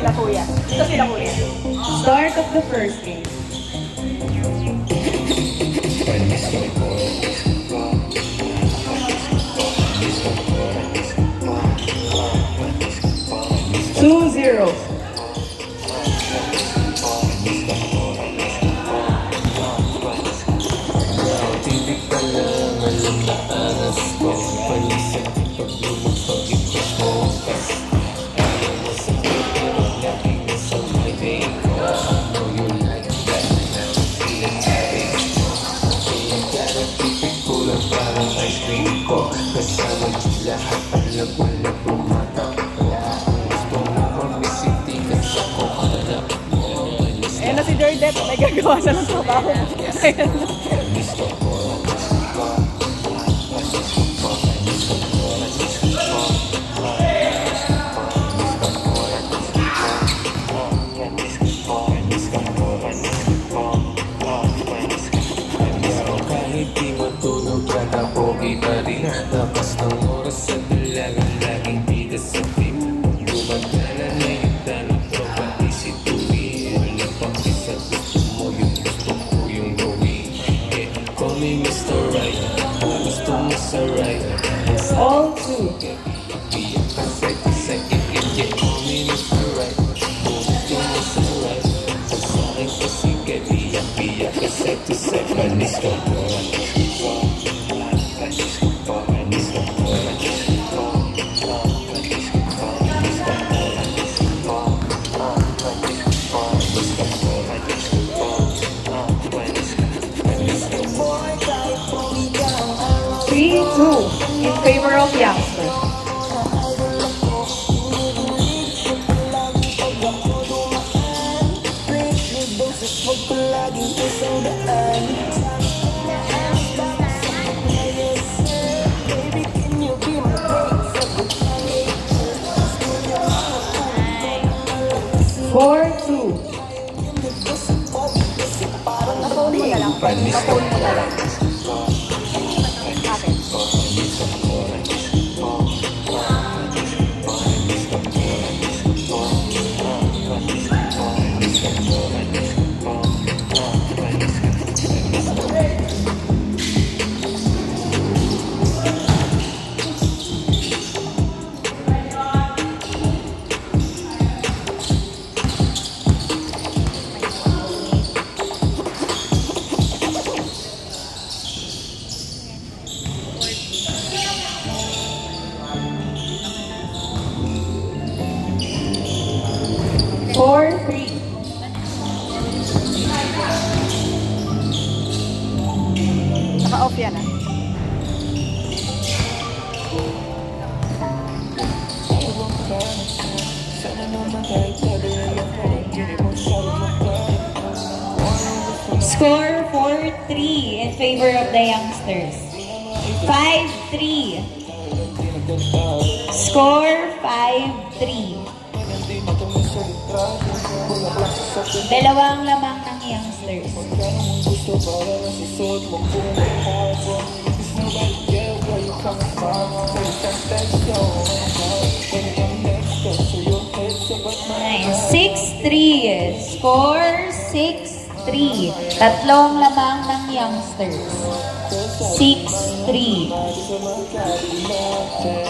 sila kuya. Ito sila kuya. Start of the first game. Two zero. Ayan na si Jordet. May gagawa siya ng trabaho. Ayan na. All two. Three, two, in favor of youngster. Four, two. Napone mo na lang. Napone mo na lang. Four, three. Naka-off yan ah. Score 4-3 in favor of the youngsters. 5-3. Score 5-3. Dalawang lamang ng youngsters. Nice. 6-3. Score 6-3. Tatlong lamang ng youngsters. 6-3. Okay.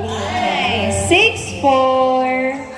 Nice. 6-4.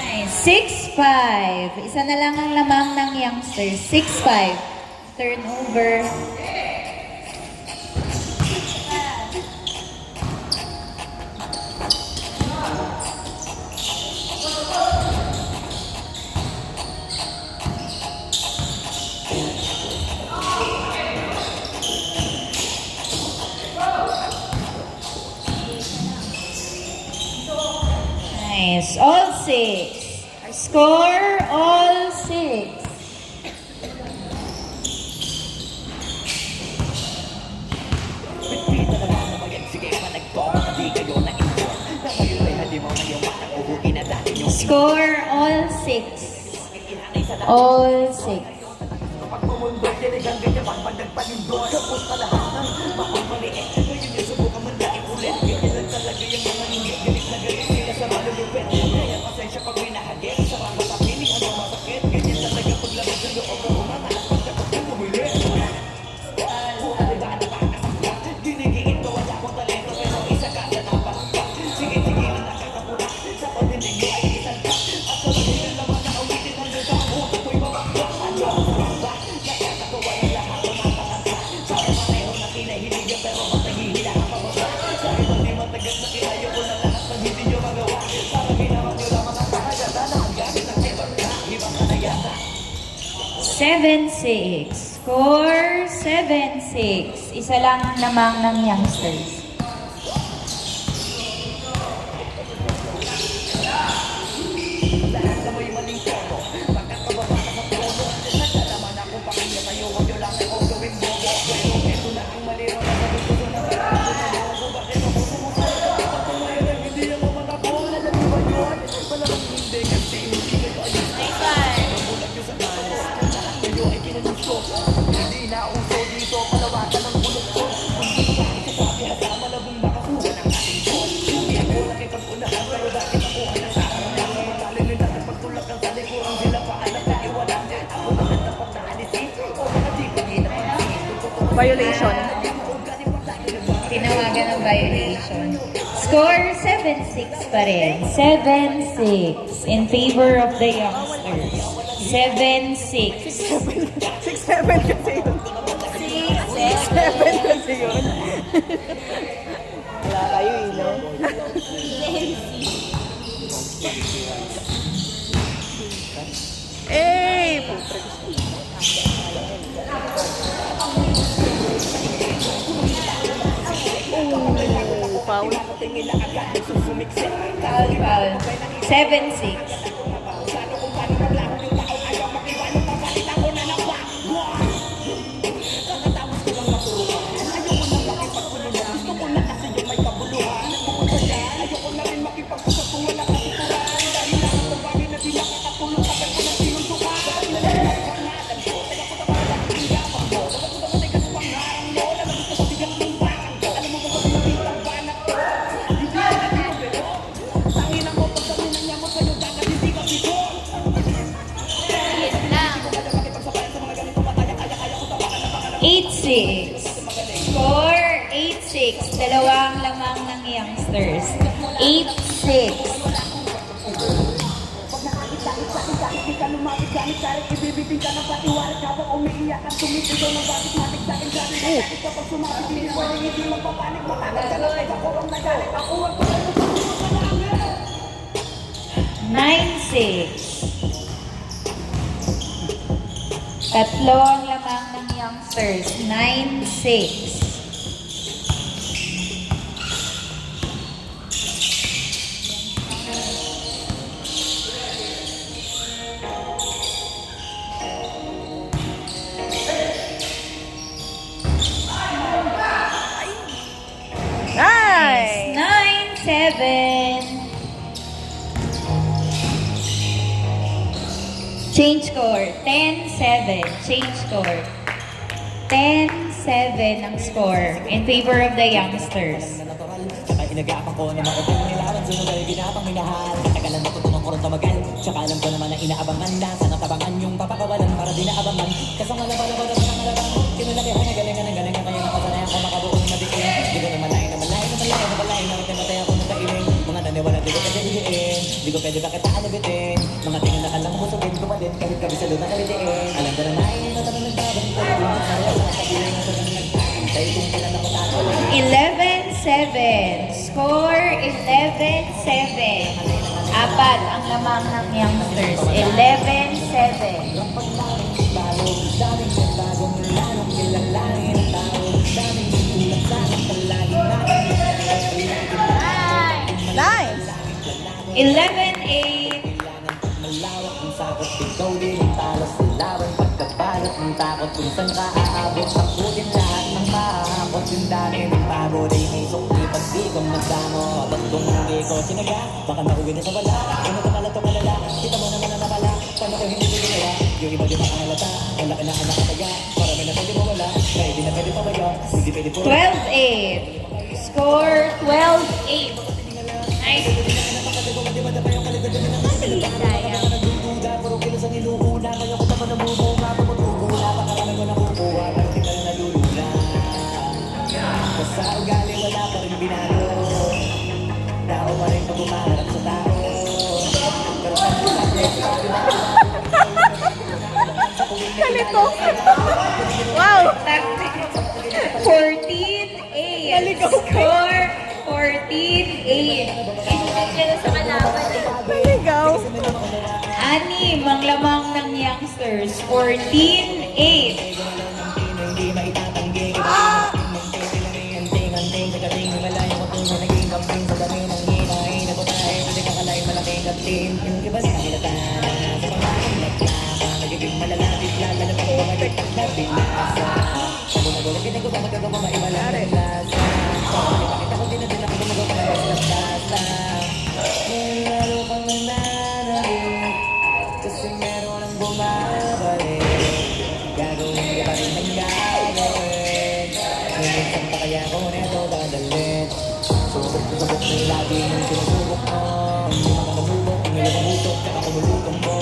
Nice. 6-5. Isa na lang ang lamang ng youngsters. 6-5. Turnover. Nice. All six. Score, all six. Score, all six. All six. Seven, six. Score, 7-6. Isa lang ang lamang ng youngsters. Violation. Tinawagan ng violation. Score, 7-6 pa rin. 7-6 in favor of the youngsters. 7-6. 6-7 kasi yun. 6-7 kasi yun. Wala kayo eh, no? Eh, putre. Foul. Foul. 7-6. Score, 8-6. Dalawang lamang ng youngsters. 8-6. Nine, 6. Tatlo ang lamang ng youngsters. 9-6. Nice! 9-7. Change score. 10-7. Change score. 10-7 ang score in favor of the youngsters. Tsaka inagapan ko na makapag nilaban. Sunod ay ginapang minahal. Katagalan matutunan ko rin tumagal. Tsaka alam ko naman na inaabangan na. Sana tabangan yung papakawalan para di naabangan. Kasama na pala pala sa nalaban. Kinulakihan na galingan ng galingan. Kaya nakasanayan ko makabuo ng mabikin. Di ko na malayo na malayo na malayo na malayo. Namatay ako ng kailing. Mga naniwala di ko pwede hihiin. Di ko pwede bakit aalibitin. Mga tingin na alam mo subin ko pa din. Kahit kabisalo na kalitiin. Alam ko na nain na tanong nagbaban. Kaya di na kaya sa kabilang na tanong nagbaban. Tayo kung kailan ako tato. 11-7. Score 11-7. Apat ang lamang ng youngsters. 11-7. Nice! 11-8. Kailangan pag malawak ang sakot, ikaw din ang talo sa laban. Pagkabalot ng takot kung saan ka aabot, takutin lahat ng maakot. Yung dami ng pagod ay may sukli, pag di ko magdamo. Ba't kung hindi ko sinaga, baka mauwi na sa wala. Ano ka pala itong alala, kita mo naman ang napala. Paano ko hindi ginawa, yung iba di makahalata. Ang laki na anak kaya, marami na pwede mawala. Kaya di na pwede pamayo, hindi pwede po. 12-8. Score 12-8. Nice. Sayang. Puro kilos ang inuuna, kaya ko naman namumuna. Tumutugula, pakaranan ko nakukuha, pag tingnan na lulula. Sa ugali wala pa rin binago, tao pa rin pag umaharap sa tao. Pero Kalito. Wow. 14-8. Score 14-8. Naligaw. Anim ang lamang ng youngsters. 14-8. hindi maitatanggi, anting-anting, nagating, malayo mo kung naging kamping sa dami ng hinahin na butahe, hindi ka kalay malaking kaptin. Yung iba sa halata na sa pangakong nagtaka, nagiging malalapit, lala na pang bumagagtak na binasa. Sabi na gulat, pinagawa magagawa maiwala ng lasa. Ipakita ko din na din ako gumagawa ng lasa. May lalo kang nananabik, kasi meron ang bumabalik. Gagawin ka pa rin ng gagawin. Minsan pa kaya ko neto dadalhin. Subok na yung lagi yung sinusubok mo. Hindi makakasubok, ang iyong kabusok, tsaka kumulutong mo.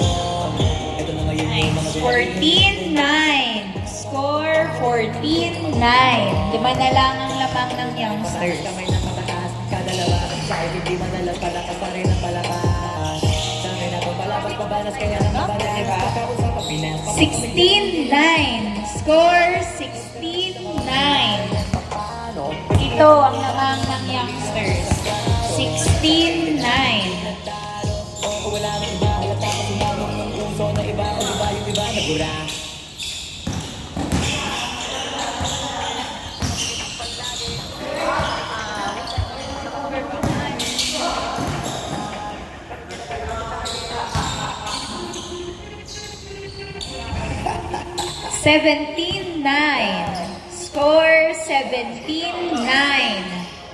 Ito na ngayon yung mga 14-9. Score 14-9. Lima na lang ang lamang ng youngsters. Kamay na mataas, kadalawa. Kahit hindi madalas, palakas pa rin ang palakas. Sa amin ako palabas, pabanas, kaya nang mabalas. Pagkausap pa Pinas. 16-9. Score 16-9. Ito ang lamang ng youngsters. 16-9. Kung wala nang iba, halata ko sumamang ng puso na iba. O diba yung iba nagura. Seventeen nine. Score 17-9.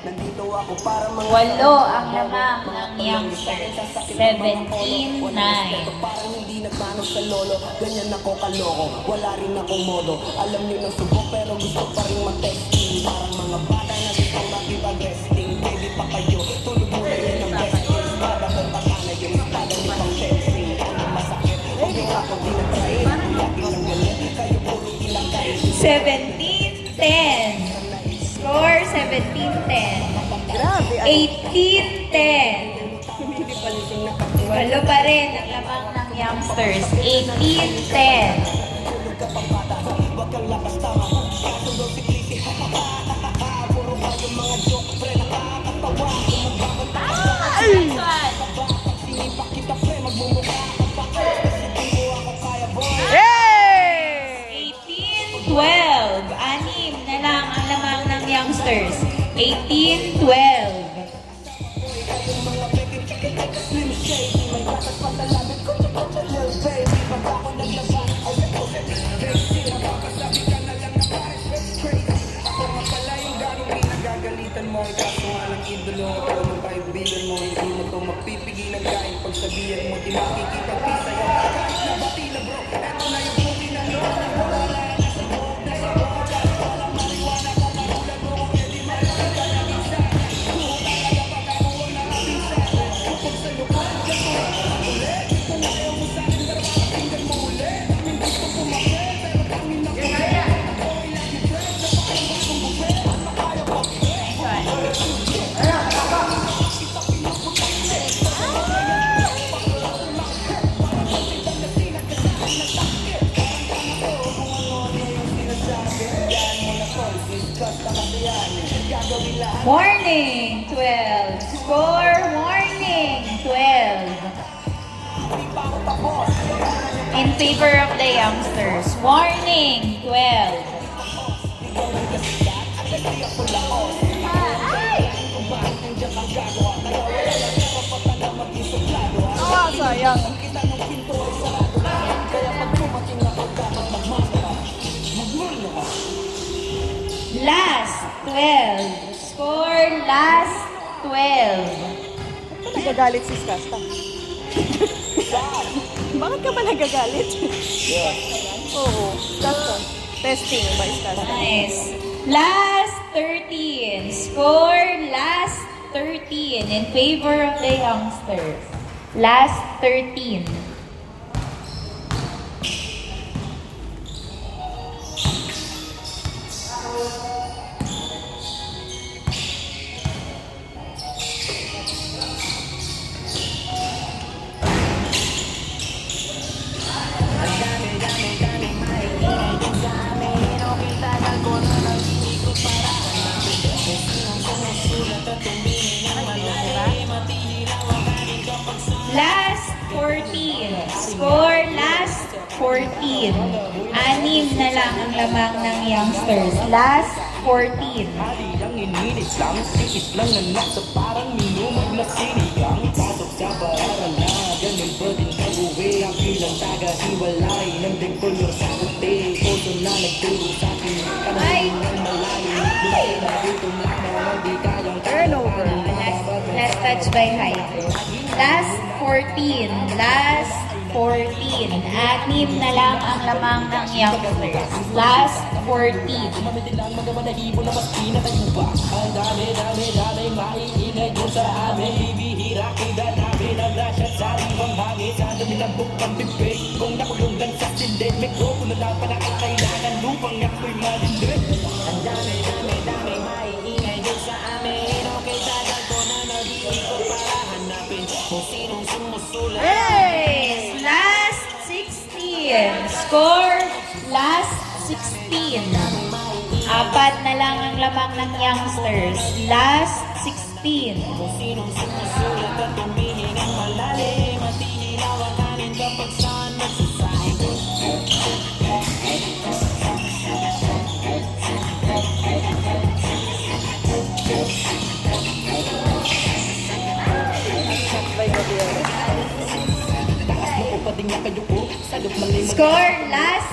Nandito ako para mga Walo ang lamang ng youngsters. 17-9. parang hindi nagmano sa lolo. Ganyan ako kaloko, wala rin akong modo. Alam niyo ng subok pero gusto pa rin mag-testing. Parang mga bata na gusto makipag-resting. Pwede pa kayo, tulog mo na yan ang besting. Espada kong patana yung espada ni pang fencing. Ano masakit, huwag yung ako dinatry. Lagi lang ganyan, kayo puro tinakay. 17-10. Score 17-10. Grabe. 18-10. Walo pa rin ang lamang ng youngsters. 18-10. Huwag kang lakas tama, kaso daw si Clicky. Puro kayo mga joke, pre, nakakatawa. Sinipak kita, pre, magmumukha ka pa. Hindi mo ako kaya, boy. Yay! 18-12. Anim na lang ang lamang ng youngsters. 18-12. Slim shady, may batas pa sa lamin ko. Lil baby, pag ako naglabas, crazy, nakakasabi ka na lang na pares, crazy. Ako nga pala yung ganong pinagagalitan mo. Ikaso nga lang idolo, pero ng kaibigan mo, hindi mo to mapipigilan kahit pagsabihan mo, di makikipag-peace sa'yo. Kahit na batila bro, eto na yung puti na no. Wala na sa buhok na sa buhok. Walang mariwana ka na ulan mo, kung hindi malaman ka na isa. Kuho talaga pagkakuha na kabisa. Kapag sa lukot, gato. Ulit, kung ayaw mo sa akin, pero pakinggan mo ulit. Hindi ko pumakit, pero pangin na kulit. Ako ilang i-press, sa pakinggan kong bupet. Makaya pa, Warning 12. Score warning 12. In favor of the youngsters. Warning 12. Nagagalit si Skasta. Bakit ka ba nagagalit? Oo, Skasta. Testing by Skasta. Nice. Last 13. Score last 13 in favor of the youngsters. Last 13. Last 14. Score last 14. Anim na lang ang lamang ng youngsters. Last 14. Hali lang ininis lang, tiis lang na nasa parang minumag na sinigang. Pasok sa bararan na, ganun ba din pag-uwi? Ang bilang taga-hiwalay ng dengkolor sa puti. Puso na nagturo sa akin, Ay! panahon ng malalim. Lumaki na gutom lang na hindi kayang Turnover. Last touch by Heidi. Last 14. Last 14. Anim na lang ang lamang ng youngsters. Last 14. Mamiti lang magawa na hibo na mas pinatayo pa. Ang dami, maiingay doon sa amin. Bibihira, kida namin ang rasya sa limang hangin. Sa dami ng bukang bibig. Kung nakulong lang sa silid, mikropono lang pala ang kailangan. Lupang ako'y malindit. Ang dami, maiingay doon sa amin. Okay, tagal ko na nabili ko para hanapin kung sinong sumusulat. Nice! Last 16. Score last 16. Apat na lang ang lamang ng youngsters. Last 16. Sinong sumusulat at tumingin ang malalim at ihilawakanin kapag saan nagsasahin. Upading na kayo po, sagap malimag. Score last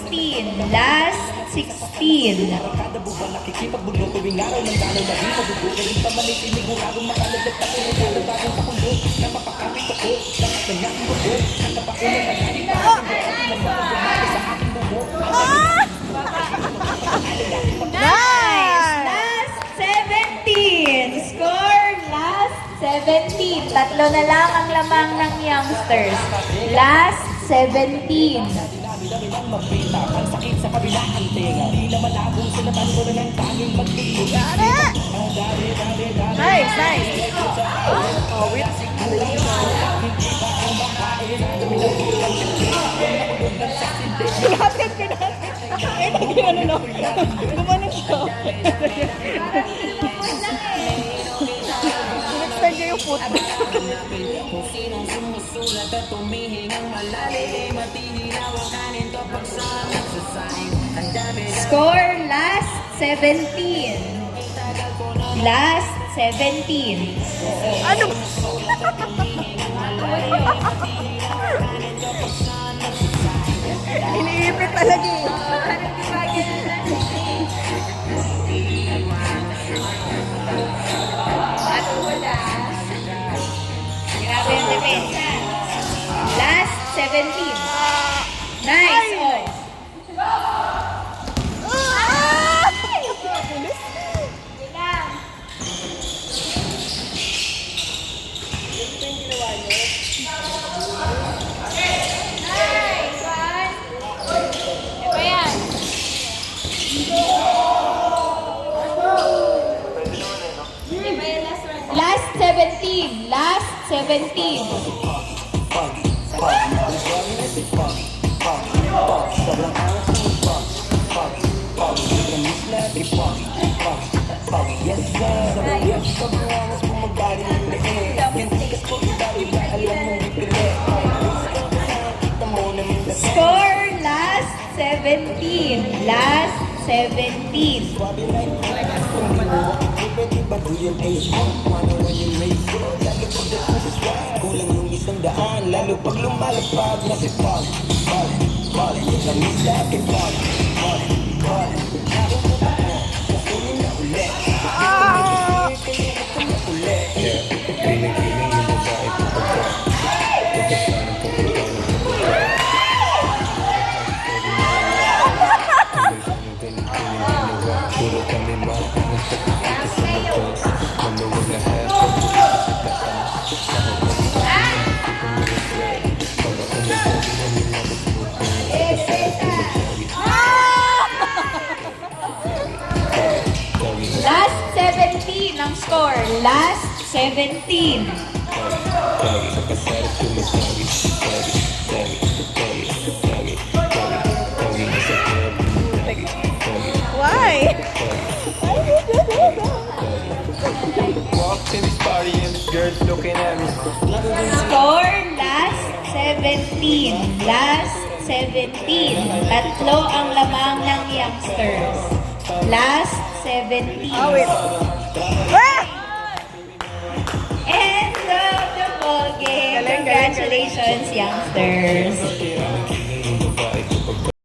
16. Last 16. Kada buwan nakikipagbulo tuwing araw ng dalaw na di mabubuo. Kaling pamalit iniguradong makalaglag na pinagod ng bagong pakulo. Napapakapit ako, dapat na niya ang bubo. Nakapakulo na natin na aking buwan na mga sa aking bubo. Nice! Last 17. Score last 17. Tatlo na lang ang lamang ng youngsters. Last 17. Dami-dami ng mabita, ang sakit sa kabilang tenga. Di na malabong sila tanto na ng tanging magtulog. Nice, nice. Oh, wait. Lapit ka na. Ito yung ano no. Gumanon siya. Sinextend niya yung foot. Kung sinong sumusulat at tumihing ang malalim at ihilawakanin kapag saan nagsasahin. Ang dami Score last 17. Last 17. Ano? Iniipit talaga eh. Grabe yung depensa. Last 17. Nice. Oh. Last 17. Last 17. Score last 17. Last 17. kulang yung isang daan, lalo pag lumalapag na si Pag. Balik, ang isla kay Pag. Balik, aking puto mo, nasunin na ulit. Kaya na ulit. Piling-piling yung babae pupunta. Pupunta ng pupunta ng pupunta. Puro kami bata, nagpapakita sa matos. Maluwag na hair, pagpapakita ka na. Sa kapatid, hindi ko mag-reflect. Pag ako nagsabi na nilabas mo ko, Last 17 ang score. Last 17. sa kasara sumasabi. Nasa club, Why? walked in this party and this girl's looking at me. Score, last 17. Last 17. Tatlo ang lamang ng youngsters. Last 17. Oh, wait. Ah! End of the ball game. Galing, galing, galing. Congratulations, youngsters.